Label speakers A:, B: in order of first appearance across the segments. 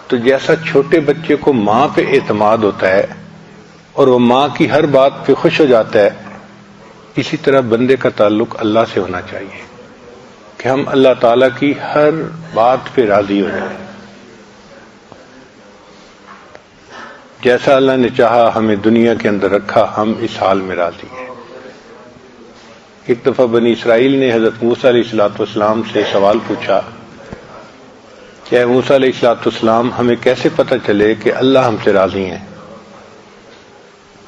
A: تو جیسا چھوٹے بچے کو ماں پہ اعتماد ہوتا ہے اور وہ ماں کی ہر بات پہ خوش ہو جاتا ہے، اسی طرح بندے کا تعلق اللہ سے ہونا چاہیے کہ ہم اللہ تعالیٰ کی ہر بات پہ راضی ہو جائیں۔ جیسا اللہ نے چاہا ہمیں دنیا کے اندر رکھا، ہم اس حال میں راضی ہیں۔ ایک دفعہ بنی اسرائیل نے حضرت موسیٰ علیہ السلام سے سوال پوچھا کہ اے موسیٰ علیہ السلام، ہمیں کیسے پتہ چلے کہ اللہ ہم سے راضی ہیں؟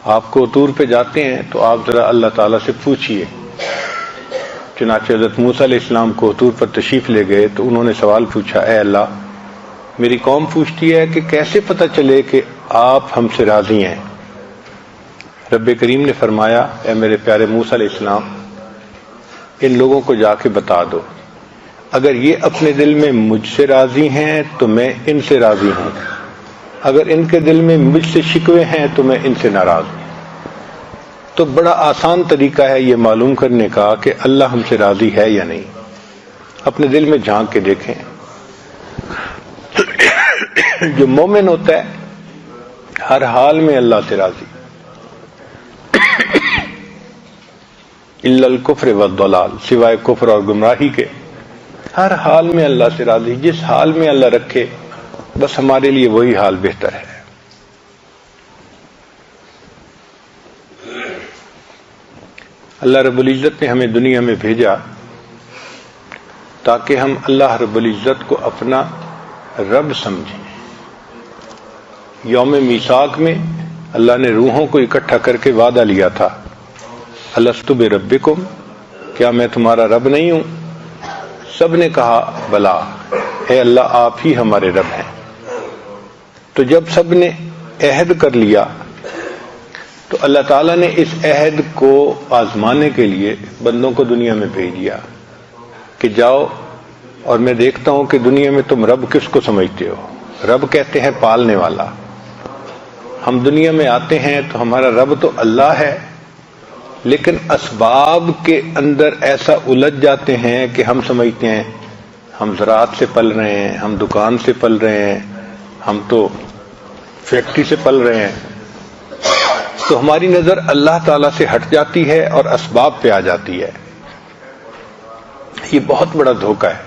A: آپ کو طور پہ جاتے ہیں تو آپ ذرا اللہ تعالیٰ سے پوچھئے۔ چنانچہ حضرت موسیٰ علیہ السلام کو طور پر تشریف لے گئے تو انہوں نے سوال پوچھا، اے اللہ، میری قوم پوچھتی ہے کہ کیسے پتہ چلے کہ آپ ہم سے راضی ہیں؟ رب کریم نے فرمایا، اے میرے پیارے موسیٰ علیہ السلام، ان لوگوں کو جا کے بتا دو، اگر یہ اپنے دل میں مجھ سے راضی ہیں تو میں ان سے راضی ہوں، اگر ان کے دل میں مجھ سے شکوے ہیں تو میں ان سے ناراض ہوں۔ تو بڑا آسان طریقہ ہے یہ معلوم کرنے کا کہ اللہ ہم سے راضی ہے یا نہیں۔ اپنے دل میں جھانک کے دیکھیں۔ جو مومن ہوتا ہے ہر حال میں اللہ سے راضی، الا الکفر والضلال، سوائے کفر اور گمراہی کے، ہر حال میں اللہ سے راضی۔ جس حال میں اللہ رکھے بس ہمارے لیے وہی حال بہتر ہے۔ اللہ رب العزت نے ہمیں دنیا میں بھیجا تاکہ ہم اللہ رب العزت کو اپنا رب سمجھیں۔ یوم میثاق میں اللہ نے روحوں کو اکٹھا کر کے وعدہ لیا تھا، الست بربکم، کیا میں تمہارا رب نہیں ہوں؟ سب نے کہا بلا، اے اللہ آپ ہی ہمارے رب ہیں۔ تو جب سب نے عہد کر لیا تو اللہ تعالیٰ نے اس عہد کو آزمانے کے لیے بندوں کو دنیا میں بھیج دیا کہ جاؤ اور میں دیکھتا ہوں کہ دنیا میں تم رب کس کو سمجھتے ہو۔ رب کہتے ہیں پالنے والا۔ ہم دنیا میں آتے ہیں تو ہمارا رب تو اللہ ہے، لیکن اسباب کے اندر ایسا الجھ جاتے ہیں کہ ہم سمجھتے ہیں ہم زراعت سے پل رہے ہیں، ہم دکان سے پل رہے ہیں، ہم تو فیکٹری سے پل رہے ہیں۔ تو ہماری نظر اللہ تعالیٰ سے ہٹ جاتی ہے اور اسباب پہ آ جاتی ہے۔ یہ بہت بڑا دھوکہ ہے۔